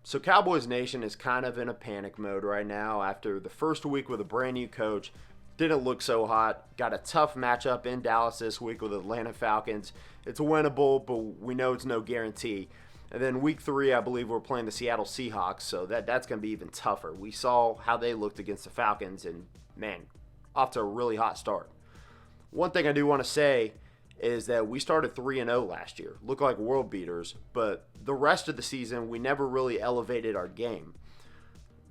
So Cowboys Nation is kind of in a panic mode right now after the first week with a brand new coach. Didn't look so hot. Got a tough matchup in Dallas this week with Atlanta Falcons. It's winnable, but we know it's no guarantee. And then week 3, I believe we're playing the Seattle Seahawks, so that's going to be even tougher. We saw how they looked against the Falcons, and man, off to a really hot start. One thing I do want to say is that we started 3-0 last year. Looked like world beaters, but the rest of the season, we never really elevated our game.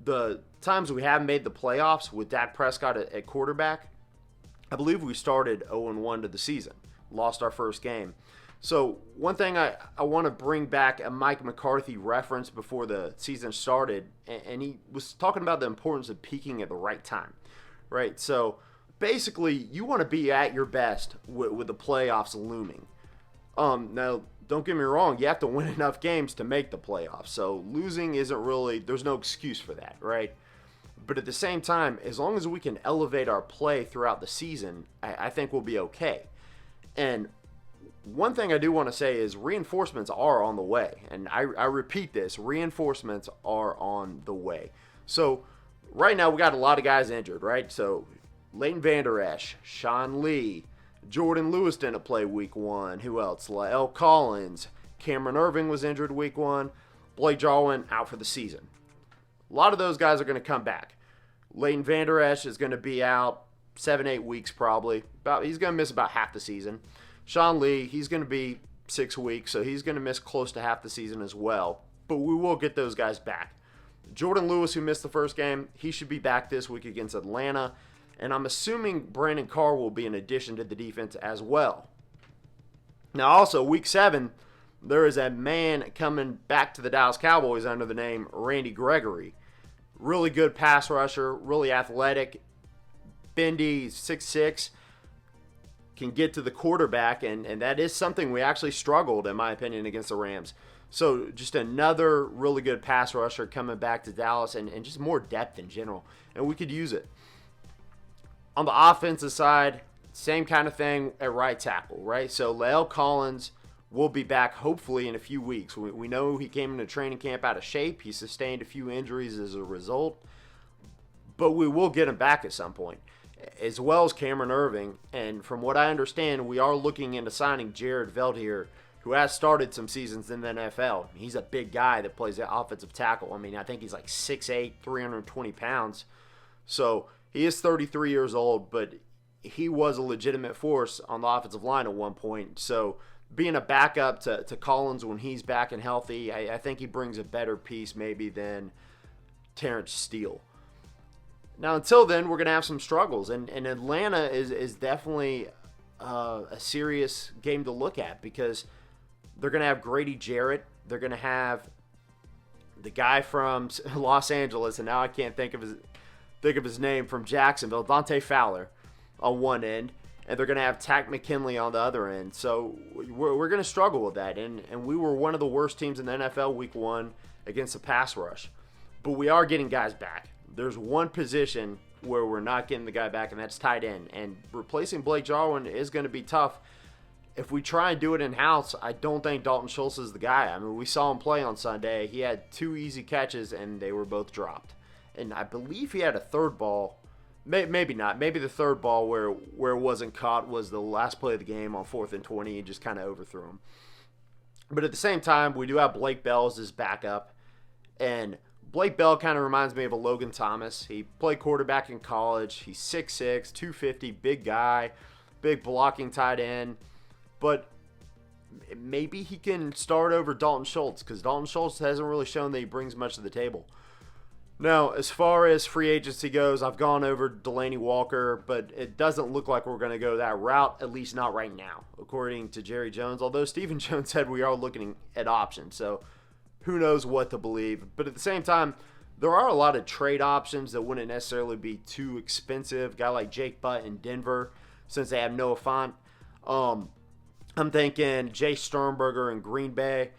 The times we haven't made the playoffs with Dak Prescott at quarterback, I believe we started 0-1 to the season. Lost our first game. So one thing I want to bring back a Mike McCarthy reference before the season started, and he was talking about the importance of peaking at the right time, right? So basically, you want to be at your best with the playoffs looming. Now, don't get me wrong, you have to win enough games to make the playoffs. So losing isn't really, there's no excuse for that, right? But at the same time, as long as we can elevate our play throughout the season, I think we'll be okay. And one thing I do want to say is reinforcements are on the way. And I repeat this, reinforcements are on the way. So right now we got a lot of guys injured, right? So Leighton Vander Esch, Sean Lee, Jordan Lewis didn't play week 1. Who else? Lael Collins. Cameron Irving was injured week 1. Blake Jarwin out for the season. A lot of those guys are going to come back. Leighton Vander Esch is going to be out 7-8 weeks probably. He's going to miss about half the season. Sean Lee, he's going to be 6 weeks, so he's going to miss close to half the season as well. But we will get those guys back. Jordan Lewis, who missed the first game, he should be back this week against Atlanta. And I'm assuming Brandon Carr will be an addition to the defense as well. Now also, week 7, there is a man coming back to the Dallas Cowboys under the name Randy Gregory. Really good pass rusher, really athletic, bendy, 6'6", can get to the quarterback, and that is something we actually struggled, in my opinion, against the Rams. So just another really good pass rusher coming back to Dallas, and just more depth in general, and we could use it. On the offensive side, same kind of thing at right tackle, right? So Lael Collins will be back hopefully in a few weeks. We know he came into training camp out of shape. He sustained a few injuries as a result, but we will get him back at some point, as well as Cameron Irving. And from what I understand, we are looking into signing Jared Veldheer, who has started some seasons in the NFL. He's a big guy that plays the offensive tackle. I mean, I think he's like 6'8", 320 pounds. So he is 33 years old, but he was a legitimate force on the offensive line at one point. So being a backup to Collins when he's back and healthy, I think he brings a better piece maybe than Terrence Steele. Now, until then, we're going to have some struggles, and Atlanta is definitely a serious game to look at because they're going to have Grady Jarrett. They're going to have the guy from Los Angeles, and now I can't think of his name, from Jacksonville, Dante Fowler on one end, and they're going to have Tack McKinley on the other end. So we're going to struggle with that, and we were one of the worst teams in the NFL week 1 against the pass rush. But we are getting guys back. There's one position where we're not getting the guy back, and that's tight end. And replacing Blake Jarwin is going to be tough. If we try and do it in-house, I don't think Dalton Schultz is the guy. I mean, we saw him play on Sunday. He had 2 easy catches, and they were both dropped. And I believe he had a third ball. Maybe not. Maybe the third ball where it wasn't caught was the last play of the game on 4th and 20 and just kind of overthrew him. But at the same time, we do have Blake Bell as his backup. And Blake Bell kind of reminds me of a Logan Thomas. He played quarterback in college. He's 6'6", 250, big guy, big blocking tight end. But maybe he can start over Dalton Schultz because Dalton Schultz hasn't really shown that he brings much to the table. Now, as far as free agency goes, I've gone over Delaney Walker, but it doesn't look like we're going to go that route, at least not right now, according to Jerry Jones, although Stephen Jones said we are looking at options. So who knows what to believe. But at the same time, there are a lot of trade options that wouldn't necessarily be too expensive. A guy like Jake Butt in Denver, since they have Noah Fant. I'm thinking Jay Sternberger in Green Bay.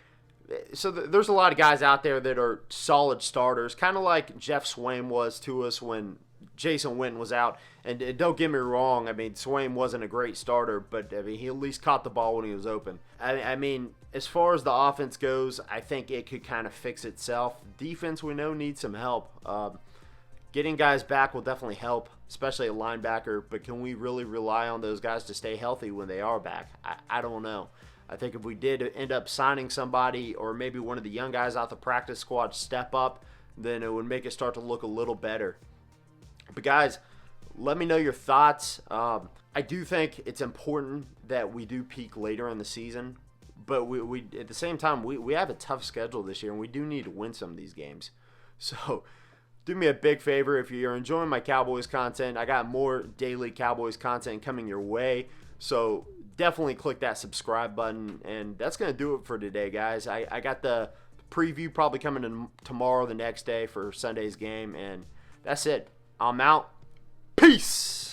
So there's a lot of guys out there that are solid starters, kind of like Jeff Swaim was to us when Jason Witten was out. And don't get me wrong, I mean, Swain wasn't a great starter, but I mean, he at least caught the ball when he was open. I mean, as far as the offense goes, I think it could kind of fix itself. Defense, we know, needs some help. Getting guys back will definitely help, especially a linebacker, but can we really rely on those guys to stay healthy when they are back? I don't know. I think if we did end up signing somebody or maybe one of the young guys out the practice squad step up, then it would make it start to look a little better. But guys, let me know your thoughts. I do think it's important that we do peak later in the season, but we at the same time, we have a tough schedule this year, and we do need to win some of these games. So do me a big favor. If you're enjoying my Cowboys content, I got more daily Cowboys content coming your way. So definitely click that subscribe button. And that's going to do it for today, guys. I got the preview probably coming in tomorrow, the next day for Sunday's game. And that's it. I'm out. Peace.